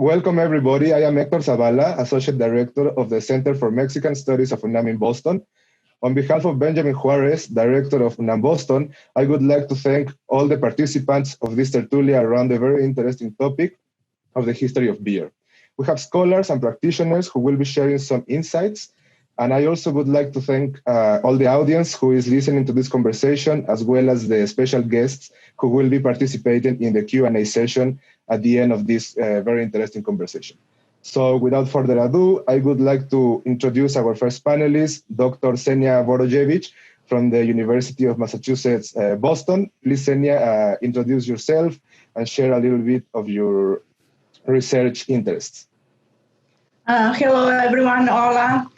Welcome, everybody. I am Héctor Zavala, Associate Director of the Center for Mexican Studies of UNAM in Boston. On behalf of Benjamin Juarez, Director of UNAM Boston, I would like to thank all the participants of this tertulia around the very interesting topic of the history of beer. We have scholars and practitioners who will be sharing some insights. And I also would like to thank all the audience who is listening to this conversation, as well as the special guests who will be participating in the Q&A session at the end of this very interesting conversation. So without further ado, I would like to introduce our first panelist, Dr. Ksenia Borojevich from the University of Massachusetts, Boston. Please, Ksenia, introduce yourself and share a little bit of your research interests. Hello, everyone. Hola.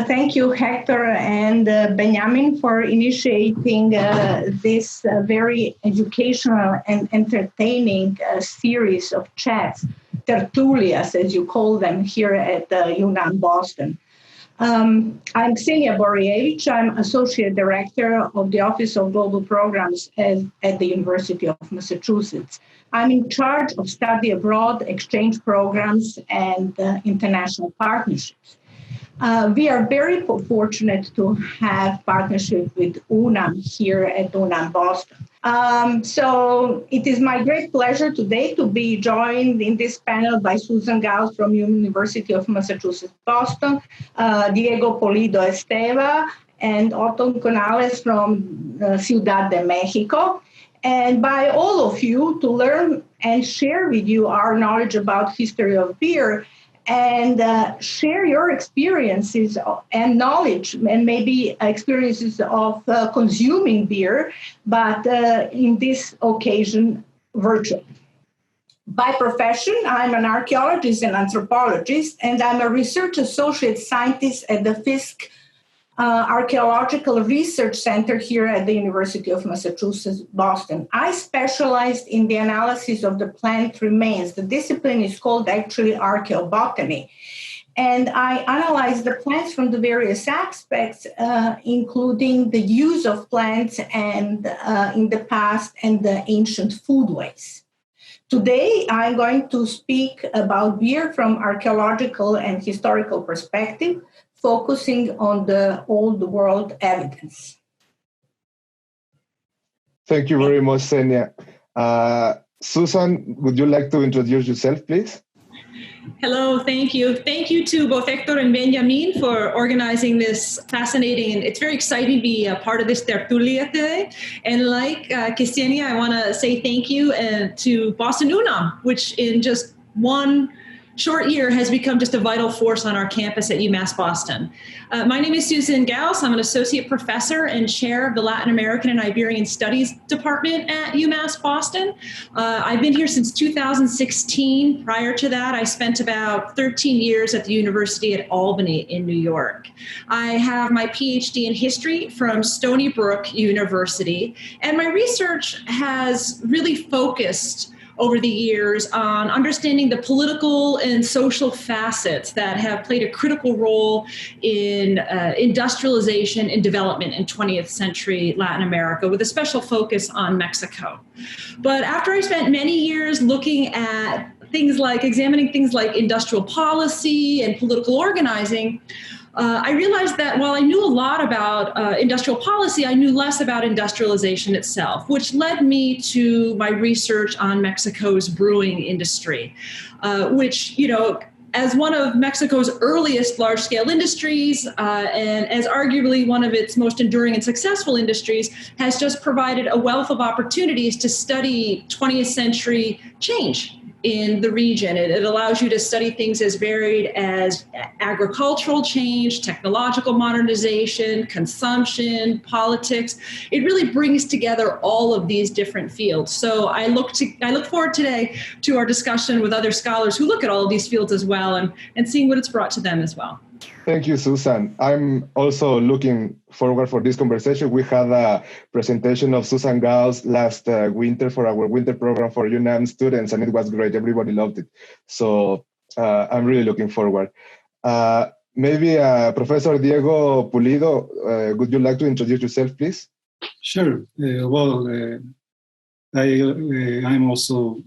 Thank you, Hector and Benjamin, for initiating this very educational and entertaining series of chats, tertulias, as you call them, here at UNAM Boston. I'm Ksenia Borojevich. I'm Associate Director of the Office of Global Programs at the University of Massachusetts. I'm in charge of study abroad, exchange programs, and international partnerships. We are very fortunate to have partnership with UNAM here at UNAM Boston. So it is my great pleasure today to be joined in this panel by Susan Gaus from University of Massachusetts, Boston, Diego Polido Esteva, and Oton Canales from Ciudad de Mexico, and by all of you to learn and share with you our knowledge about history of beer and share your experiences and knowledge and maybe experiences of consuming beer, but in this occasion, virtually. By profession, I'm an archaeologist and anthropologist, and I'm a research associate scientist at the Fisk Archaeological Research Center here at the University of Massachusetts, Boston. I specialized in the analysis of the plant remains. The discipline is called actually archaeobotany. And I analyze the plants from the various aspects, including the use of plants and in the past and the ancient foodways. Today, I'm going to speak about beer from archaeological and historical perspective, focusing on the old world evidence. Thank you very much, Ksenia. Susan, would you like to introduce yourself, please? Hello, thank you. Thank you to both Hector and Benjamin for organizing this fascinating, and it's very exciting to be a part of this tertulia today. And like Ksenia, I want to say thank you to Boston UNAM, which in just one short year has become just a vital force on our campus at UMass Boston. My name is Susan Gaus. I'm an associate professor and chair of the Latin American and Iberian Studies Department at UMass Boston. I've been here since 2016. Prior to that, I spent about 13 years at the University at Albany in New York. I have my PhD in history from Stony Brook University, and my research has really focused over the years on understanding the political and social facets that have played a critical role in industrialization and development in 20th century Latin America, with a special focus on Mexico. But after I spent many years looking at examining things like industrial policy and political organizing, I realized that while I knew a lot about industrial policy, I knew less about industrialization itself, which led me to my research on Mexico's brewing industry, which, as one of Mexico's earliest large-scale industries, and as arguably one of its most enduring and successful industries, has just provided a wealth of opportunities to study 20th century change in the region. It allows you to study things as varied as agricultural change, technological modernization, consumption, politics. It really brings together all of these different fields. So I look forward today to our discussion with other scholars who look at all of these fields as well and seeing what it's brought to them as well. Thank you, Susan. I'm also looking forward for this conversation. We had a presentation of Susan Gaus last winter for our winter program for UNAM students, and it was great. Everybody loved it. So I'm really looking forward. Maybe Professor Diego Pulido, would you like to introduce yourself, please? Sure. I'm also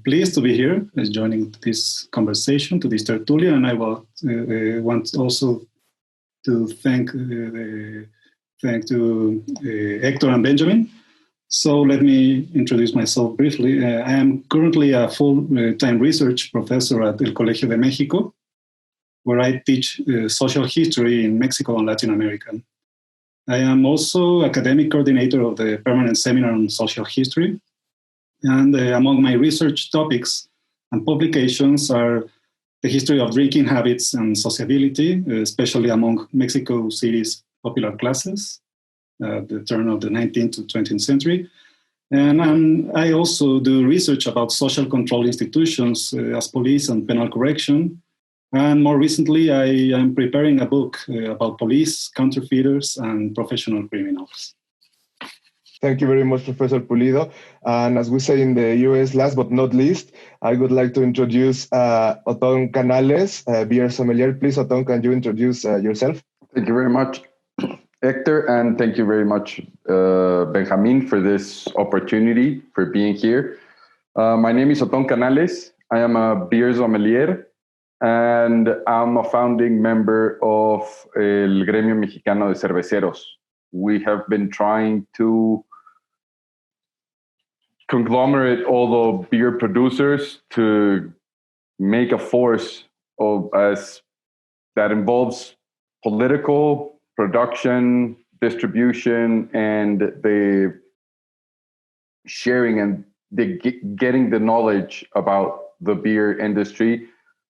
pleased to be here joining this conversation, to this tertulia, and I will, want also to thank to Hector and Benjamin. So let me introduce myself briefly. I am currently a full-time research professor at El Colegio de México, where I teach social history in Mexico and Latin America. I am also academic coordinator of the Permanent Seminar on Social History. And among my research topics and publications are the history of drinking habits and sociability, especially among Mexico City's popular classes, the turn of the 19th to 20th century. And I also do research about social control institutions as police and penal correction. And more recently, I am preparing a book about police, counterfeiters, and professional criminals. Thank you very much, Professor Pulido. And as we say in the US, last but not least, I would like to introduce Oton Canales, beer sommelier. Please, Oton, can you introduce yourself? Thank you very much, Hector, and thank you very much, Benjamin, for this opportunity for being here. My name is Oton Canales. I am a beer sommelier, and I'm a founding member of El Gremio Mexicano de Cerveceros. We have been trying to conglomerate all the beer producers to make a force that involves political, production, distribution, and the sharing and the getting the knowledge about the beer industry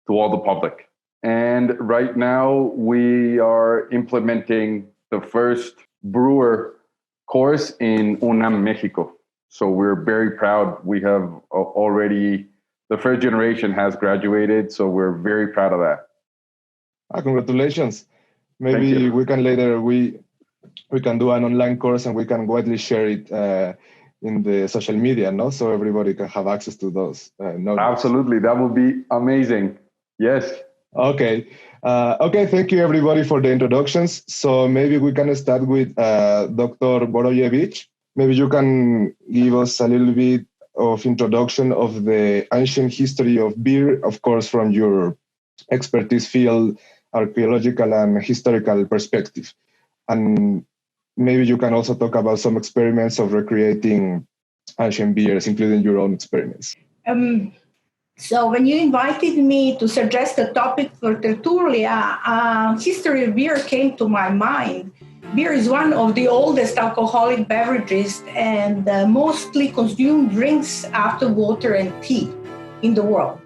to all the public. And right now we are implementing the first brewer course in UNAM, Mexico. So we're very proud. We have already, the first generation has graduated, so we're very proud of that. Congratulations. Maybe we can later, we can do an online course and we can widely share it in the social media, no? So everybody can have access to those knowledge. Absolutely, that would be amazing. Yes. Okay. Thank you everybody for the introductions. So maybe we can start with Dr. Boroyevich. Maybe you can give us a little bit of introduction of the ancient history of beer, of course, from your expertise field, archaeological and historical perspective. And maybe you can also talk about some experiments of recreating ancient beers, including your own experiments. So when you invited me to suggest a topic for tertulia, history of beer came to my mind. Beer is one of the oldest alcoholic beverages and mostly consumed drinks after water and tea in the world.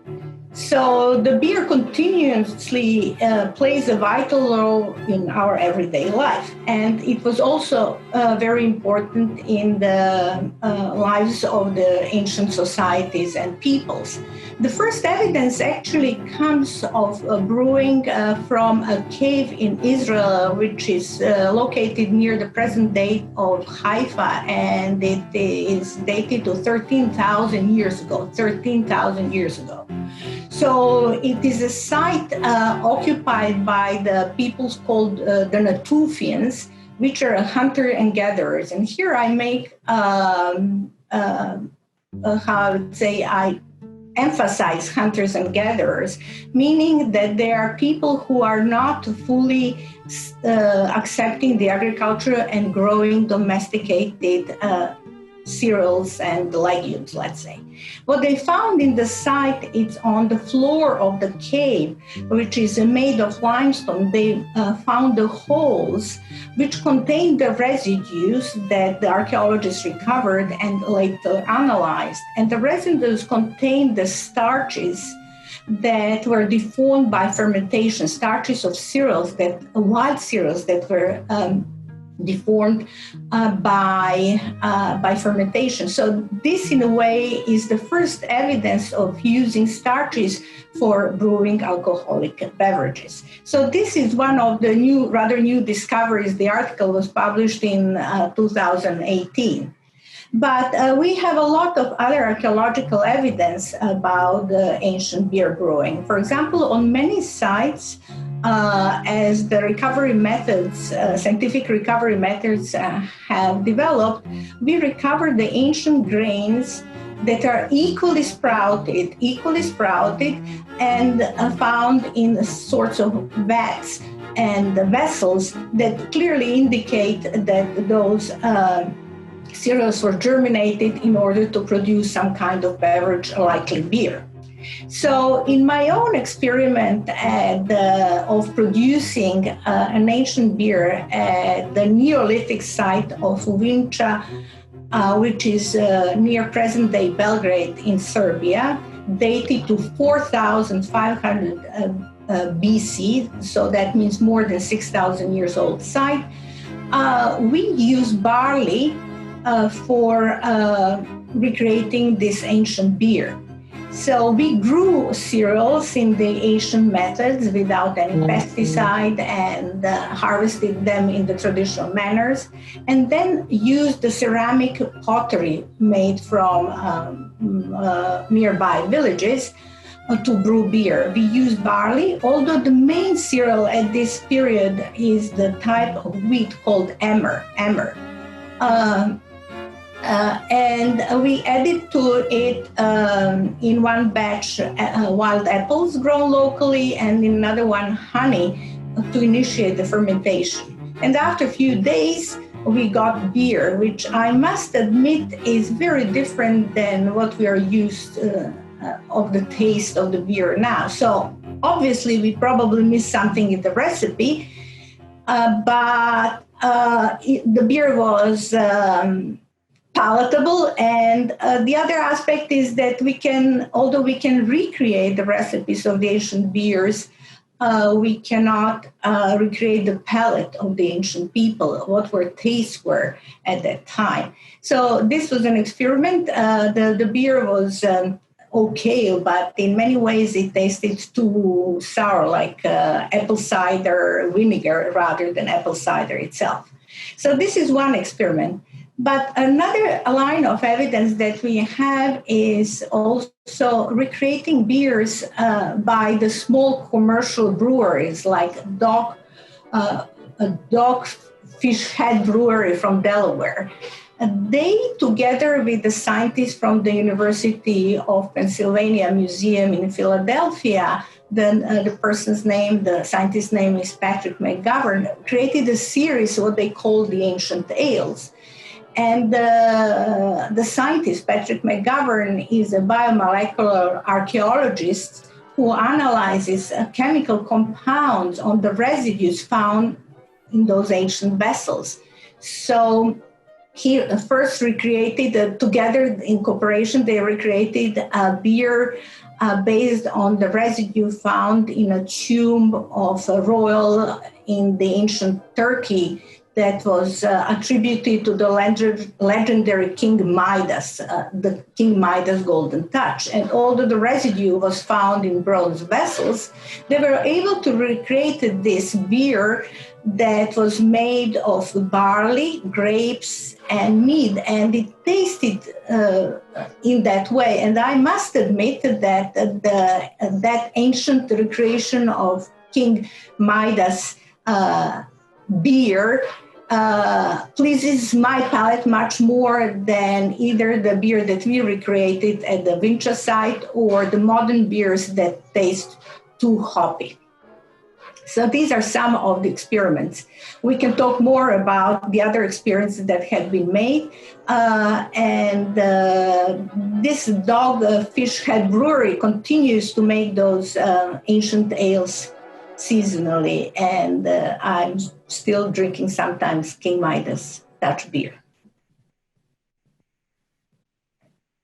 So the beer continuously plays a vital role in our everyday life. And it was also very important in the lives of the ancient societies and peoples. The first evidence actually comes of brewing from a cave in Israel, which is located near the present date of Haifa, and it is dated to 13,000 years ago. So it is a site occupied by the peoples called the Natufians, which are hunter and gatherers. And here I make, I emphasize hunters and gatherers, meaning that they are people who are not fully accepting the agriculture and growing domesticated cereals and legumes, let's say. What they found in the site, it's on the floor of the cave, which is made of limestone. They found the holes which contained the residues that the archaeologists recovered and later analyzed. And the residues contained the starches that were deformed by fermentation, starches of cereals, wild cereals that were deformed by fermentation. So this, in a way, is the first evidence of using starches for brewing alcoholic beverages. So this is one of the rather new discoveries. The article was published in 2018. But we have a lot of other archaeological evidence about the ancient beer brewing. For example, on many sites, as the recovery methods, scientific recovery methods have developed, we recover the ancient grains that are equally sprouted and found in sorts of vats and vessels that clearly indicate that those cereals were germinated in order to produce some kind of beverage, likely beer. So in my own experiment of producing an ancient beer at the Neolithic site of Vinča, which is near present-day Belgrade in Serbia, dated to 4,500 BC, so that means more than 6,000 years old site, we use barley for recreating this ancient beer. So we grew cereals in the ancient methods without any pesticide and harvested them in the traditional manners, and then used the ceramic pottery made from nearby villages to brew beer. We use barley, although the main cereal at this period is the type of wheat called emmer. And we added to it in one batch wild apples grown locally, and in another one honey to initiate the fermentation. And after a few days, we got beer, which I must admit is very different than what we are used of the taste of the beer now. So obviously we probably missed something in the recipe, but the beer was palatable. And the other aspect is that although we can recreate the recipes of the ancient beers, we cannot recreate the palate of the ancient people, what their tastes were at that time. So this was an experiment. The beer was okay, but in many ways it tasted too sour, like apple cider vinegar rather than apple cider itself. So this is one experiment. But another line of evidence that we have is also recreating beers by the small commercial breweries like Dogfish Head Brewery from Delaware. They, together with the scientists from the University of Pennsylvania Museum in Philadelphia, the scientist's name is Patrick McGovern, created a series of what they call the ancient ales. And the scientist, Patrick McGovern, is a biomolecular archaeologist who analyzes chemical compounds on the residues found in those ancient vessels. So he first recreated, together in cooperation, they recreated a beer based on the residue found in a tomb of a royal in the ancient Turkey that was attributed to the legendary King Midas, the King Midas golden touch. And although the residue was found in bronze vessels, they were able to recreate this beer that was made of barley, grapes, and mead, and it tasted in that way. And I must admit that that ancient recreation of King Midas beer pleases my palate much more than either the beer that we recreated at the Vinča site or the modern beers that taste too hoppy. So these are some of the experiments. We can talk more about the other experiments that have been made. This Dogfish Head Brewery continues to make those ancient ales seasonally, and I'm still drinking sometimes King Midas Dutch beer.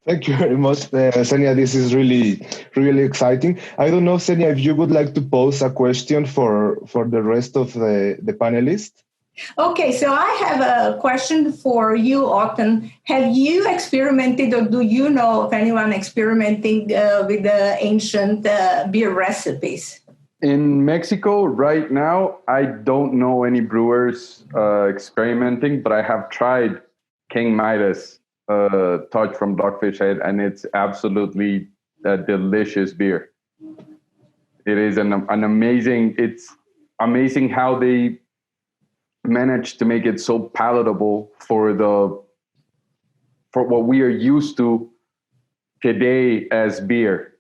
Thank you very much, Xenia. This is really, really exciting. I don't know, Xenia, if you would like to pose a question for the rest of the panelists. Okay, so I have a question for you, Oton. Have you experimented, or do you know of anyone experimenting with the ancient beer recipes? In Mexico right now, I don't know any brewers experimenting, but I have tried King Midas touch from Dogfish Head, and it's absolutely a delicious beer. It is an amazing, amazing how they managed to make it so palatable for what we are used to today as beer.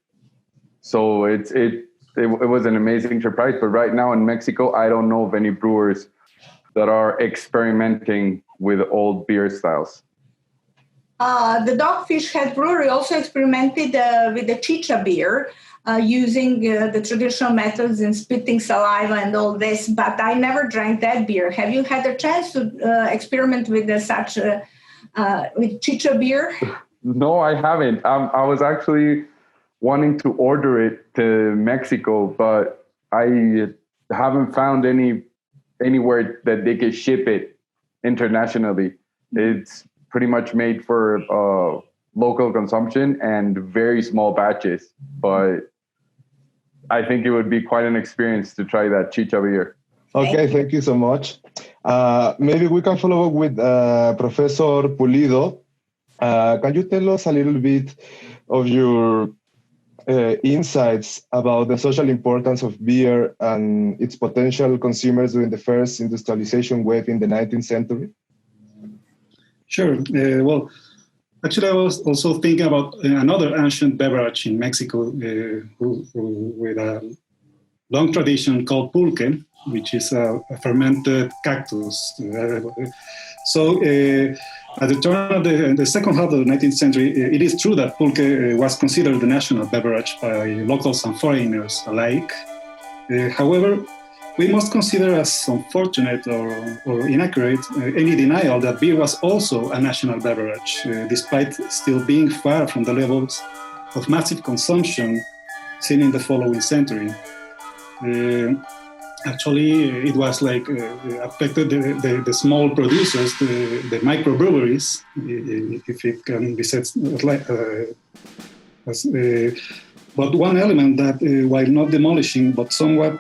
So it was an amazing surprise. But right now in Mexico, I don't know of any brewers that are experimenting with old beer styles. The Dogfish Head Brewery also experimented with the chicha beer, using the traditional methods in spitting saliva and all this, but I never drank that beer. Have you had a chance to experiment with with chicha beer? No, I haven't. I was actually wanting to order it to Mexico, but I haven't found anywhere that they could ship it internationally. It's pretty much made for local consumption and very small batches, but I think it would be quite an experience to try that chicha beer. Okay, thank you so much. Maybe we can follow up with Professor Pulido. Can you tell us a little bit of your insights about the social importance of beer and its potential consumers during the first industrialization wave in the 19th century? Sure. Well, actually, I was also thinking about another ancient beverage in Mexico with a long tradition called pulque, which is a fermented cactus. So at the turn of the second half of the 19th century, it is true that pulque was considered the national beverage by locals and foreigners alike. However, we must consider as unfortunate or inaccurate any denial that beer was also a national beverage, despite still being far from the levels of massive consumption seen in the following century. Actually, it was affected the small producers, the microbreweries, if it can be said but one element that, while not demolishing, but somewhat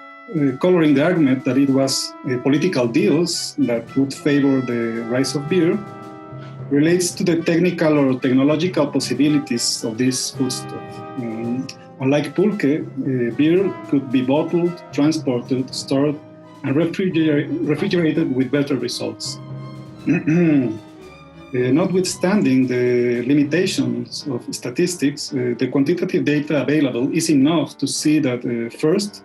coloring the argument that it was political deals that would favor the rise of beer, relates to the technical or technological possibilities of this foodstuff. Unlike pulque, beer could be bottled, transported, stored, and refrigerated with better results. Notwithstanding the limitations of statistics, the quantitative data available is enough to see that first,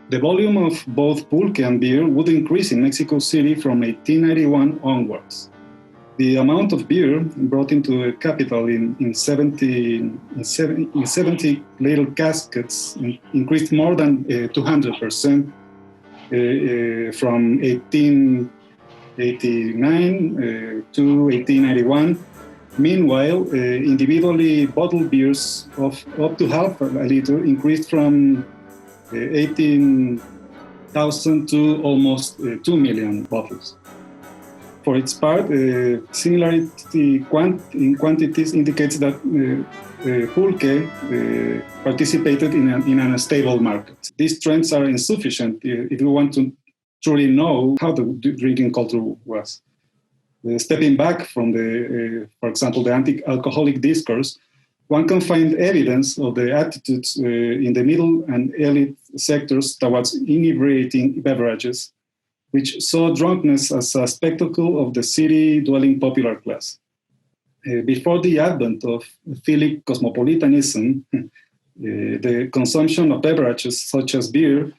the volume of both pulque and beer would increase in Mexico City from 1891 onwards. The amount of beer brought into the capital in 70 little caskets increased more than 200% from 1889 to 1891. Meanwhile, individually bottled beers of up to half a liter increased from 18,000 to almost 2 million bottles. For its part, similarity in quantities indicates that pulque participated in an unstable market. These trends are insufficient if we want to truly know how the drinking culture was. Stepping back from for example, the anti-alcoholic discourse, one can find evidence of the attitudes in the middle and elite sectors towards inebriating beverages, which saw drunkenness as a spectacle of the city-dwelling popular class. Before the advent of Philip cosmopolitanism, the consumption of beverages such as beer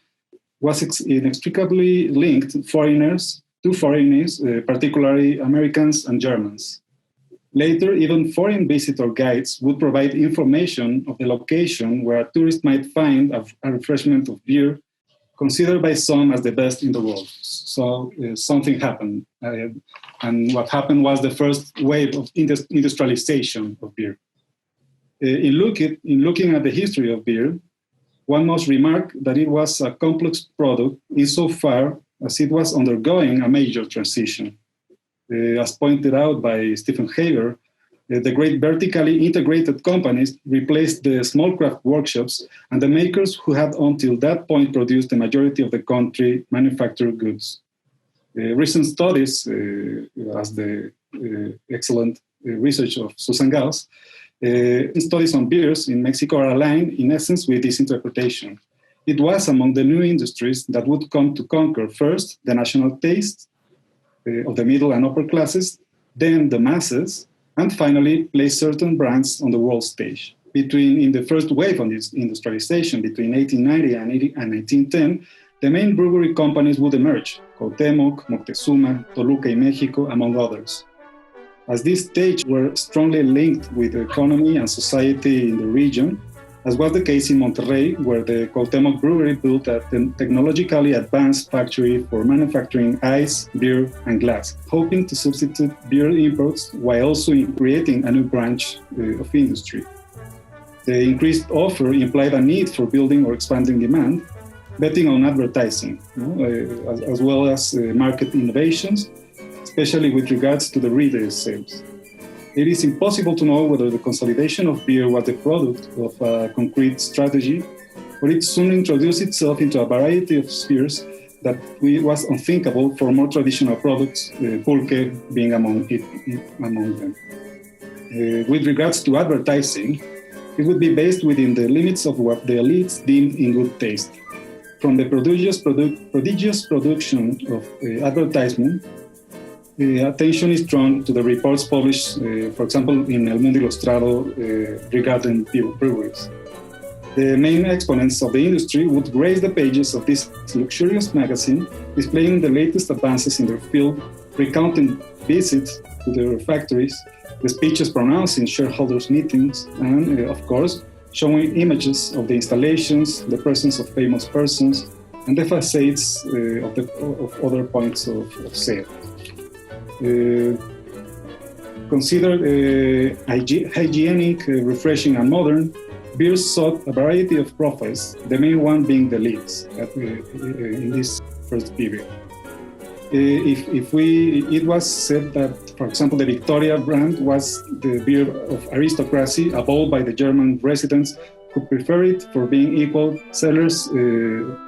was inextricably linked to foreigners, particularly Americans and Germans. Later, even foreign visitor guides would provide information of the location where a tourist might find a refreshment of beer, considered by some as the best in the world. So something happened. And what happened was the first wave of industrialization of beer. In looking at the history of beer, one must remark that it was a complex product insofar as it was undergoing a major transition. As pointed out by Stephen Haber, the great vertically integrated companies replaced the small craft workshops and the makers who had until that point produced the majority of the country manufactured goods. Recent studies, as the excellent research of Susan Gaus, studies on beers in Mexico are aligned in essence with this interpretation. It was among the new industries that would come to conquer first the national taste of the middle and upper classes, then the masses, and finally place certain brands on the world stage. In the first wave of this industrialization, between 1890 and 1910, the main brewery companies would emerge: Cuauhtémoc, Moctezuma, Toluca in Mexico, among others. As these stages were strongly linked with the economy and society in the region, as was the case in Monterrey, where the Cuauhtémoc brewery built a technologically advanced factory for manufacturing ice, beer, and glass, hoping to substitute beer imports while also creating a new branch of industry. The increased offer implied a need for building or expanding demand, betting on advertising, as well as market innovations, especially with regards to the retail sales. It is impossible to know whether the consolidation of beer was the product of a concrete strategy, or it soon introduced itself into a variety of spheres that was unthinkable for more traditional products, pulque being among them. With regards to advertising, it would be based within the limits of what the elites deemed in good taste. From the prodigious production of advertisement, the attention is drawn to the reports published, for example, in El Mundo Ilustrado regarding breweries. The main exponents of the industry would grace the pages of this luxurious magazine, displaying the latest advances in their field, recounting visits to their factories, the speeches pronounced in shareholders' meetings, and, of course, showing images of the installations, the presence of famous persons, and the facades of other points of sale. Considered hygienic, refreshing, and modern, beers sought a variety of profiles, the main one being the leads in this first period. It was said that, for example, the Victoria brand was the beer of aristocracy, evolved by the German residents who prefer it for being equal sellers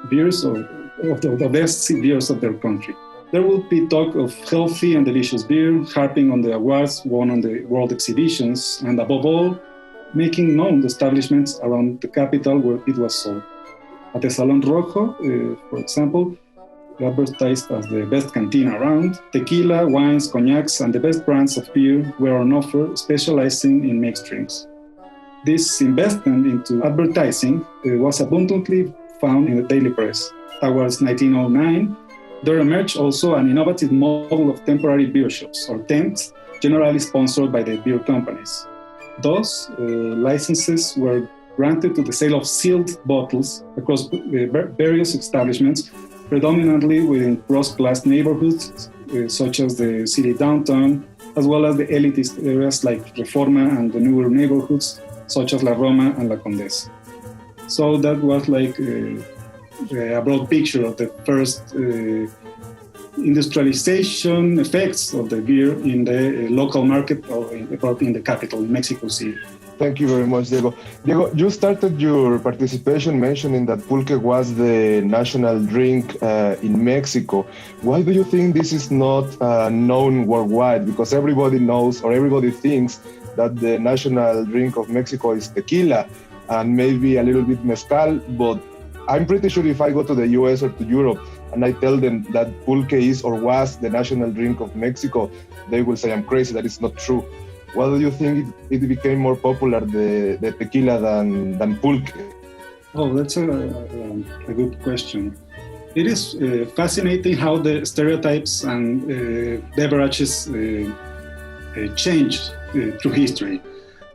beers of the best beers of their country. There will be talk of healthy and delicious beer, harping on the awards won on the world exhibitions, and above all, making known the establishments around the capital where it was sold. At the Salón Rojo, for example, advertised as the best cantina around, tequila, wines, cognacs, and the best brands of beer were on offer, specializing in mixed drinks. This investment into advertising was abundantly found in the daily press. Towards 1909, there emerged also an innovative model of temporary beer shops, or tents, generally sponsored by the beer companies. Thus, licenses were granted to the sale of sealed bottles across various establishments, predominantly within cross-class neighborhoods, such as the city downtown, as well as the elitist areas like Reforma and the newer neighborhoods, such as La Roma and La Condesa. So that was like a broad picture of the first industrialization effects of the beer in the local market or in the capital, in Mexico City. Thank you very much, Diego. Diego, you started your participation mentioning that pulque was the national drink in Mexico. Why do you think this is not known worldwide? Because everybody knows, or everybody thinks, that the national drink of Mexico is tequila and maybe a little bit mezcal, but I'm pretty sure if I go to the US or to Europe and I tell them that pulque is or was the national drink of Mexico, they will say I'm crazy, that is not true. Why do you think it became more popular, the tequila, than pulque? Oh, that's a good question. It is fascinating how the stereotypes and beverages changed through history.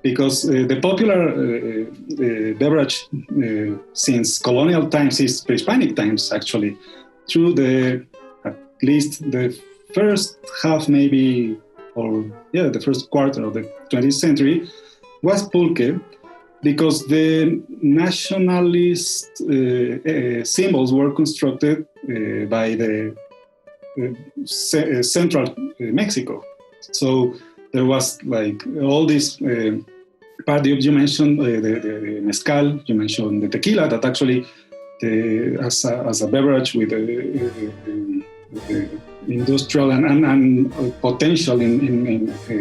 Because the popular beverage since colonial times is pre-Hispanic times, actually, through at least the first half, maybe, the first quarter of the 20th century, was pulque, because the nationalist symbols were constructed by the central Mexico. So there was like all this part you mentioned, the mezcal, you mentioned the tequila, that actually as a beverage with industrial and potential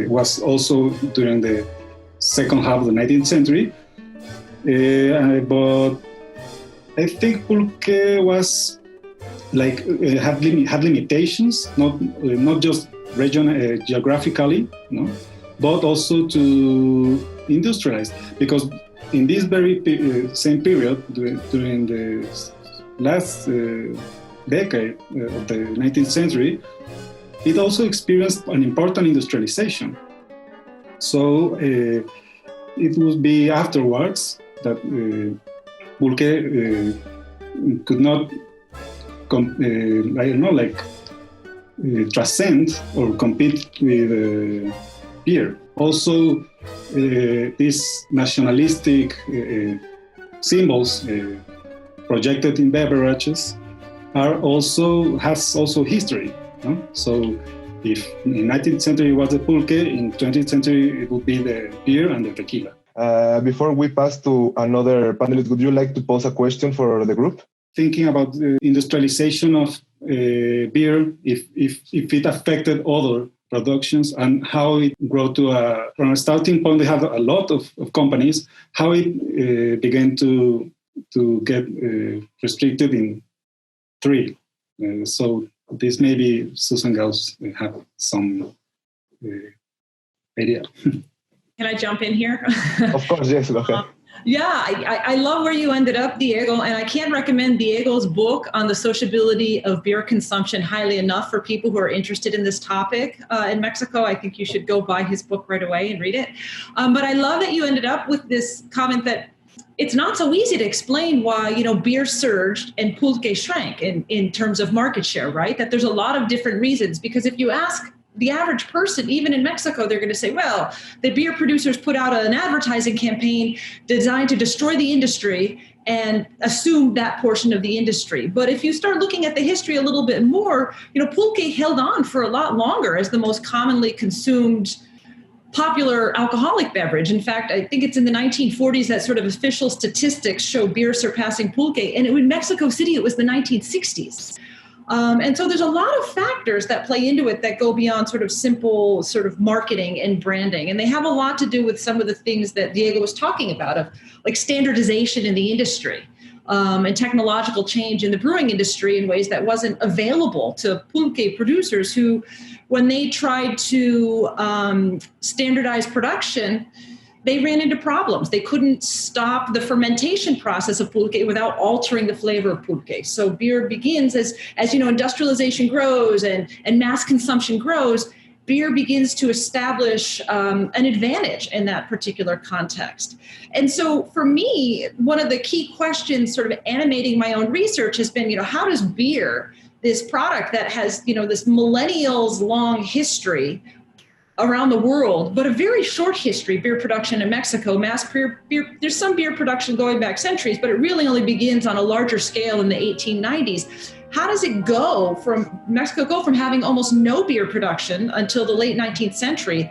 was also during the second half of the 19th century. But I think pulque was like had limitations, not just geographically, no, but also to industrialize, because in this very same period during the last decade of the 19th century, it also experienced an important industrialization. So it would be afterwards that pulque could not, transcend or compete with beer. Also, these nationalistic symbols projected in beverages has also history. No? So, if in 19th century it was the pulque, in 20th century it would be the beer and the tequila. Before we pass to another panelist, would you like to pose a question for the group? Thinking about the industrialization of beer, if it affected other productions and how it grew from a starting point, they have a lot of companies, how it began to get restricted in 3. So this maybe Susan Gaus have some idea. Can I jump in here? Of course, yes. Okay. I love where you ended up, Diego, and I can't recommend Diego's book on the sociability of beer consumption highly enough for people who are interested in this topic in Mexico. I think you should go buy his book right away and read it. But I love that you ended up with this comment that it's not so easy to explain why, beer surged and pulque shrank in terms of market share, right? That there's a lot of different reasons, because if you ask the average person, even in Mexico, they're going to say, well, the beer producers put out an advertising campaign designed to destroy the industry and assume that portion of the industry. But if you start looking at the history a little bit more, pulque held on for a lot longer as the most commonly consumed popular alcoholic beverage. In fact, I think it's in the 1940s that sort of official statistics show beer surpassing pulque. And in Mexico City, it was the 1960s. And so there's a lot of factors that play into it that go beyond sort of simple sort of marketing and branding. And they have a lot to do with some of the things that Diego was talking about, of like standardization in the industry and technological change in the brewing industry in ways that wasn't available to pulque producers who, when they tried to standardize production, they ran into problems. They couldn't stop the fermentation process of pulque without altering the flavor of pulque. So beer begins as industrialization grows and mass consumption grows, beer begins to establish an advantage in that particular context. And so for me, one of the key questions sort of animating my own research has been, how does beer, this product that has, this millennials long history around the world, but a very short history, beer production in Mexico, beer, there's some beer production going back centuries, but it really only begins on a larger scale in the 1890s. How does it Mexico go from having almost no beer production until the late 19th century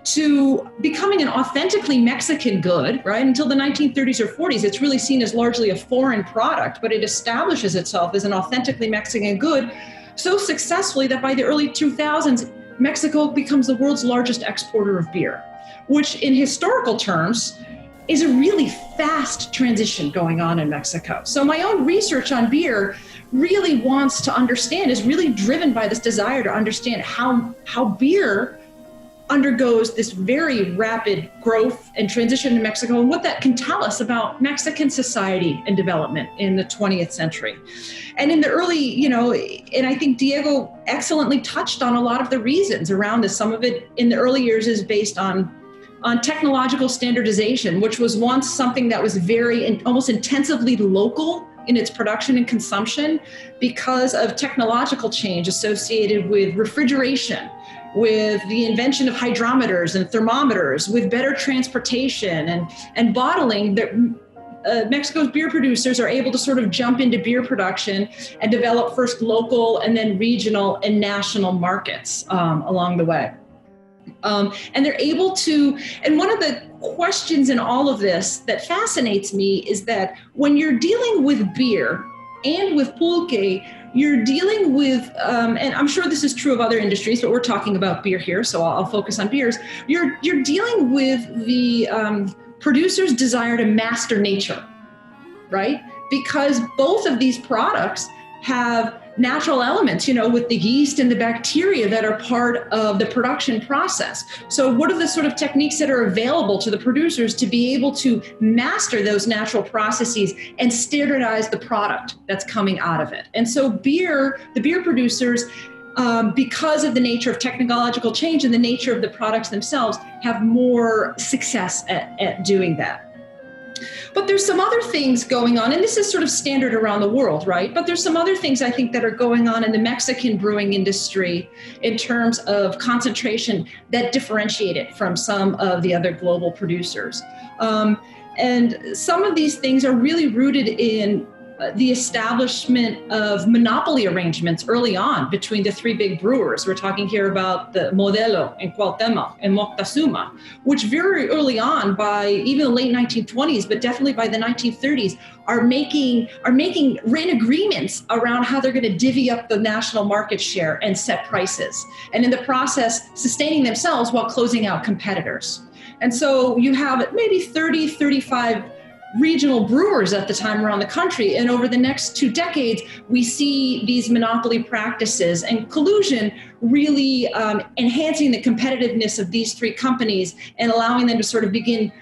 to becoming an authentically Mexican good, right? Until the 1930s or 40s, it's really seen as largely a foreign product, but it establishes itself as an authentically Mexican good so successfully that by the early 2000s, Mexico becomes the world's largest exporter of beer, which in historical terms is a really fast transition going on in Mexico. So my own research on beer really wants to understand, is really driven by this desire to understand how beer undergoes this very rapid growth and transition in Mexico and what that can tell us about Mexican society and development in the 20th century. And in the early, and I think Diego excellently touched on a lot of the reasons around this. Some of it in the early years is based on technological standardization, which was once something that was very almost intensively local in its production and consumption because of technological change associated with refrigeration, with the invention of hydrometers and thermometers, with better transportation and bottling. That Mexico's beer producers are able to sort of jump into beer production and develop first local and then regional and national markets along the way. And they're able to, and one of the questions in all of this that fascinates me is that when you're dealing with beer and with pulque, you're dealing with, and I'm sure this is true of other industries, but we're talking about beer here, so I'll focus on beers. You're dealing with the producer's desire to master nature, right? because both of these products have natural elements, with the yeast and the bacteria that are part of the production process. So what are the sort of techniques that are available to the producers to be able to master those natural processes and standardize the product that's coming out of it? And so the beer producers, because of the nature of technological change and the nature of the products themselves, have more success at doing that. But there's some other things going on, and this is sort of standard around the world, right? But there's some other things I think that are going on in the Mexican brewing industry in terms of concentration that differentiate it from some of the other global producers. And some of these things are really rooted in the establishment of monopoly arrangements early on between the three big brewers. We're talking here about the Modelo and Cuauhtémoc and Moctezuma, which very early on, by even the late 1920s, but definitely by the 1930s, are making written agreements around how they're going to divvy up the national market share and set prices, and in the process sustaining themselves while closing out competitors. And so you have maybe 30, 35 regional brewers at the time around the country. And over the next 2 decades, we see these monopoly practices and collusion really enhancing the competitiveness of these three companies and allowing them to sort of begin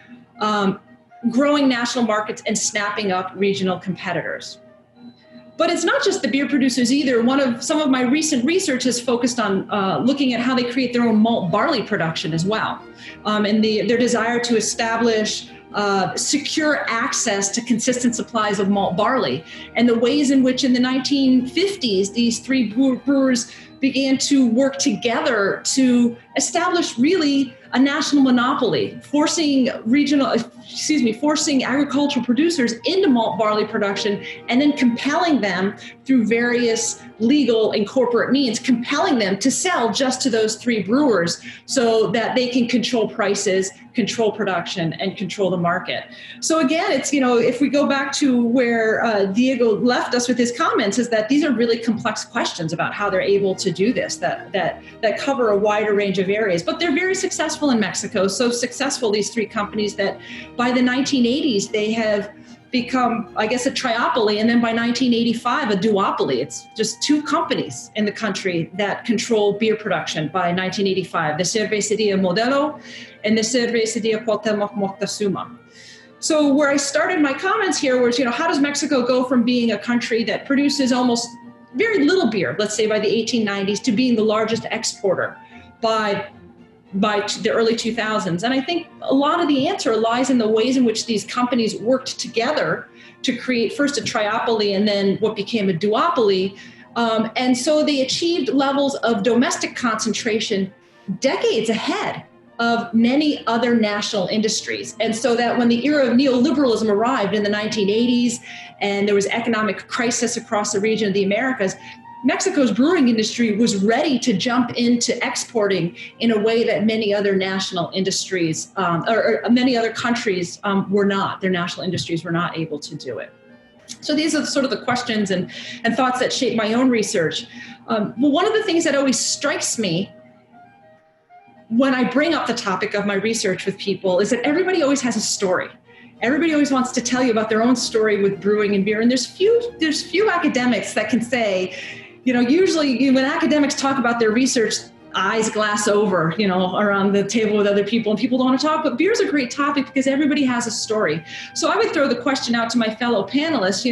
growing national markets and snapping up regional competitors. But it's not just the beer producers either. Some of my recent research has focused on looking at how they create their own malt barley production as well, and their desire to establish secure access to consistent supplies of malt barley, and the ways in which in the 1950s these three brewers began to work together to establish really a national monopoly, forcing agricultural producers into malt barley production, and then compelling them through various legal and corporate means, compelling them to sell just to those three brewers so that they can control prices, control production, and control the market. So again, it's, if we go back to where Diego left us with his comments, is that these are really complex questions about how they're able to do this, that cover a wider range of areas. But they're very successful in Mexico, so successful, these three companies, that by the 1980s, they have become, I guess, a triopoly, and then by 1985, a duopoly. It's just two companies in the country that control beer production by 1985, the Cervecería Modelo and the Cervecería Cuauhtémoc Moctezuma. So where I started my comments here was, how does Mexico go from being a country that produces almost very little beer, let's say by the 1890s, to being the largest exporter by the early 2000s? And I think a lot of the answer lies in the ways in which these companies worked together to create first a triopoly and then what became a duopoly. And so they achieved levels of domestic concentration decades ahead of many other national industries. And so that when the era of neoliberalism arrived in the 1980s and there was economic crisis across the region of the Americas, Mexico's brewing industry was ready to jump into exporting in a way that many other national industries or many other countries were not. Their national industries were not able to do it. So these are sort of the questions and thoughts that shape my own research. Well, one of the things that always strikes me when I bring up the topic of my research with people is that everybody always has a story. Everybody always wants to tell you about their own story with brewing and beer. And there's few academics that can say, usually when academics talk about their research, eyes glass over, around the table with other people, and people don't want to talk. But beer's a great topic because everybody has a story. So I would throw the question out to my fellow panelists,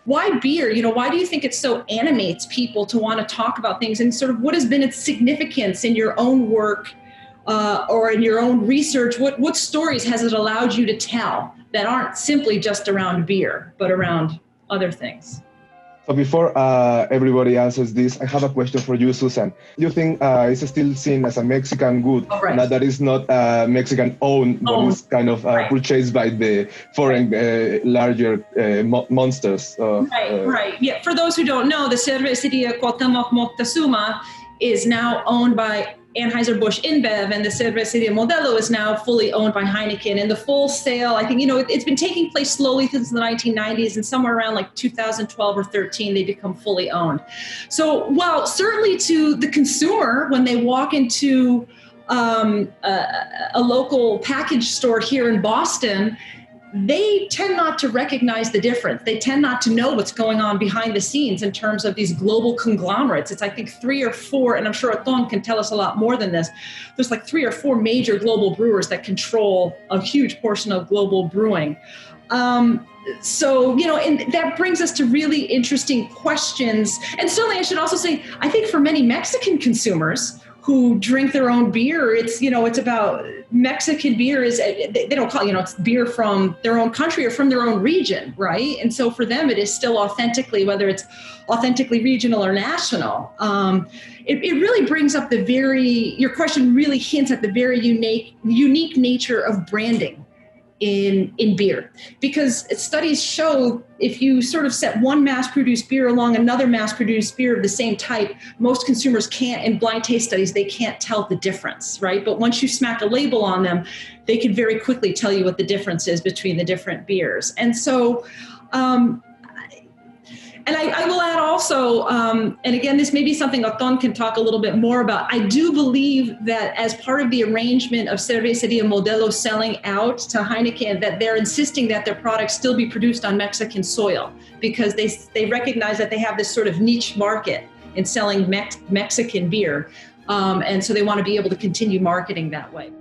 why beer? Why do you think it so animates people to want to talk about things? And sort of what has been its significance in your own work or in your own research? What stories has it allowed you to tell that aren't simply just around beer, but around other things? So before everybody answers this, I have a question for you, Susan. Do you think it's still seen as a Mexican good, and that is not Mexican owned, but is kind of purchased by the foreign larger monsters? Right. Yeah. For those who don't know, the Cervecería Cuauhtémoc Moctezuma is now owned by Anheuser-Busch InBev, and the Cervecería Modelo is now fully owned by Heineken. And the full sale, I think, it's been taking place slowly since the 1990s, and somewhere around like 2012 or 13, they become fully owned. So while certainly to the consumer, when they walk into a local package store here in Boston, they tend not to recognize the difference. They tend not to know what's going on behind the scenes in terms of these global conglomerates. It's, I think, 3 or 4, and I'm sure Oton can tell us a lot more than this. There's like 3 or 4 major global brewers that control a huge portion of global brewing. So, and that brings us to really interesting questions. And certainly I should also say, I think for many Mexican consumers who drink their own beer, it's about Mexican beer is, they don't call it, it's beer from their own country or from their own region, right? And so for them, it is still authentically, whether it's authentically regional or national. It really brings up your question really hints at the very unique nature of branding in beer, because studies show if you sort of set one mass-produced beer along another mass-produced beer of the same type, most consumers can't, in blind taste studies, they can't tell the difference, right? But once you smack a label on them, they can very quickly tell you what the difference is between the different beers. And so, and I will add also, and again, this may be something Oton can talk a little bit more about. I do believe that as part of the arrangement of Cervecería Modelo selling out to Heineken, that they're insisting that their products still be produced on Mexican soil, because they recognize that they have this sort of niche market in selling Mexican beer. And so they want to be able to continue marketing that way.